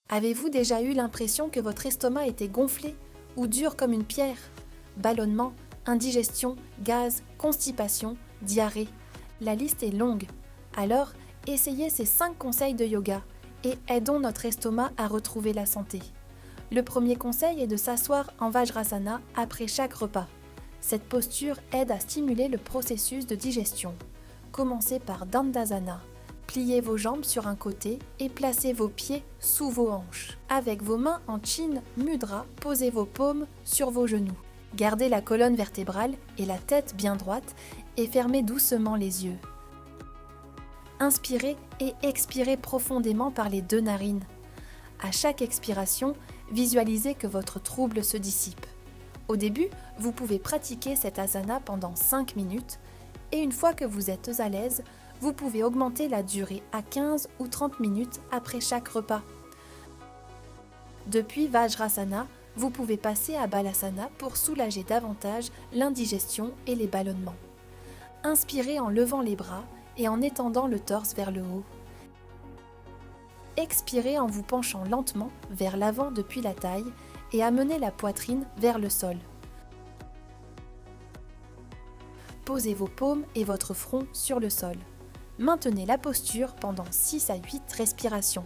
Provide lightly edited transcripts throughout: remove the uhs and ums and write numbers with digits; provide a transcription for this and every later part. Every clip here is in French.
Avez-vous déjà eu l'impression que votre estomac était gonflé ou dur comme une pierre? Ballonnement, indigestion, gaz, constipation, diarrhée. La liste est longue. Alors, essayez ces 5 conseils de yoga et aidons notre estomac à retrouver la santé. Le premier conseil est de s'asseoir en Vajrasana après chaque repas. Cette posture aide à stimuler le processus de digestion. Commencez par Dandasana. Pliez vos jambes sur un côté et placez vos pieds sous vos hanches. Avec vos mains en Chin Mudra, posez vos paumes sur vos genoux. Gardez la colonne vertébrale et la tête bien droite et fermez doucement les yeux. Inspirez et expirez profondément par les 2 narines. À chaque expiration, visualisez que votre trouble se dissipe. Au début, vous pouvez pratiquer cet asana pendant 5 minutes et une fois que vous êtes à l'aise, vous pouvez augmenter la durée à 15 ou 30 minutes après chaque repas. Depuis Vajrasana, vous pouvez passer à Balasana pour soulager davantage l'indigestion et les ballonnements. Inspirez en levant les bras et en étendant le torse vers le haut. Expirez en vous penchant lentement vers l'avant depuis la taille et amenez la poitrine vers le sol. Posez vos paumes et votre front sur le sol. Maintenez la posture pendant 6 à 8 respirations.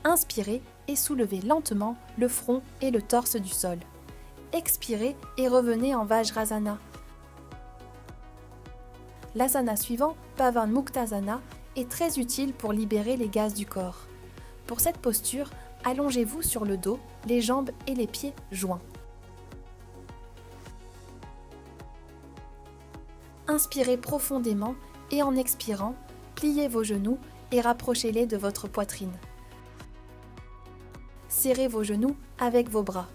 Inspirez et soulevez lentement le front et le torse du sol. Expirez et revenez en Vajrasana. L'asana suivant, Pavan Muktasana, est très utile pour libérer les gaz du corps. Pour cette posture, allongez-vous sur le dos, les jambes et les pieds joints. Inspirez profondément et en expirant, pliez vos genoux et rapprochez-les de votre poitrine. Serrez vos genoux avec vos bras.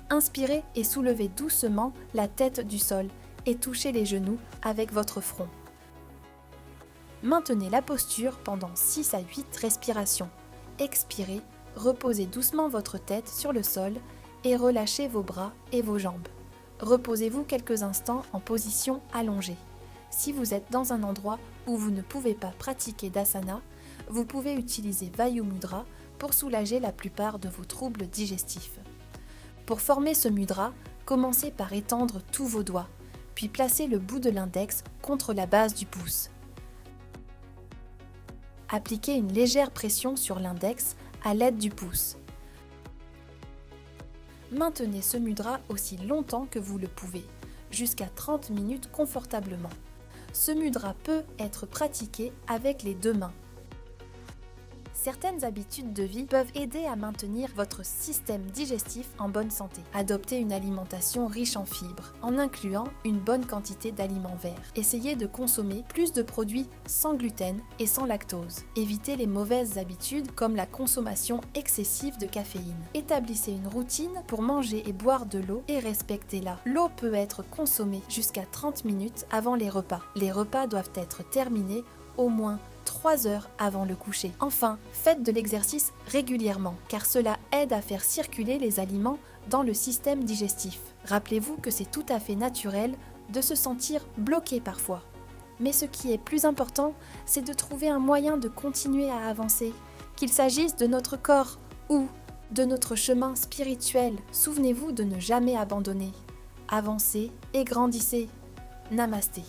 Inspirez et soulevez doucement la tête du sol et touchez les genoux avec votre front. Maintenez la posture pendant 6 à 8 respirations. Expirez, reposez doucement votre tête sur le sol et relâchez vos bras et vos jambes. Reposez-vous quelques instants en position allongée. Si vous êtes dans un endroit où vous ne pouvez pas pratiquer d'asana, vous pouvez utiliser Vayu Mudra pour soulager la plupart de vos troubles digestifs. Pour former ce mudra, commencez par étendre tous vos doigts, puis placez le bout de l'index contre la base du pouce. Appliquez une légère pression sur l'index à l'aide du pouce. Maintenez ce mudra aussi longtemps que vous le pouvez, jusqu'à 30 minutes confortablement. Ce mudra peut être pratiqué avec les 2 mains. Certaines habitudes de vie peuvent aider à maintenir votre système digestif en bonne santé. Adoptez une alimentation riche en fibres, en incluant une bonne quantité d'aliments verts. Essayez de consommer plus de produits sans gluten et sans lactose. Évitez les mauvaises habitudes comme la consommation excessive de caféine. Établissez une routine pour manger et boire de l'eau et respectez-la. L'eau peut être consommée jusqu'à 30 minutes avant les repas. Les repas doivent être terminés au moins 3 heures avant le coucher. Enfin, faites de l'exercice régulièrement, car cela aide à faire circuler les aliments dans le système digestif. Rappelez-vous que c'est tout à fait naturel de se sentir bloqué parfois. Mais ce qui est plus important, c'est de trouver un moyen de continuer à avancer, qu'il s'agisse de notre corps ou de notre chemin spirituel. Souvenez-vous de ne jamais abandonner. Avancez et grandissez. Namasté.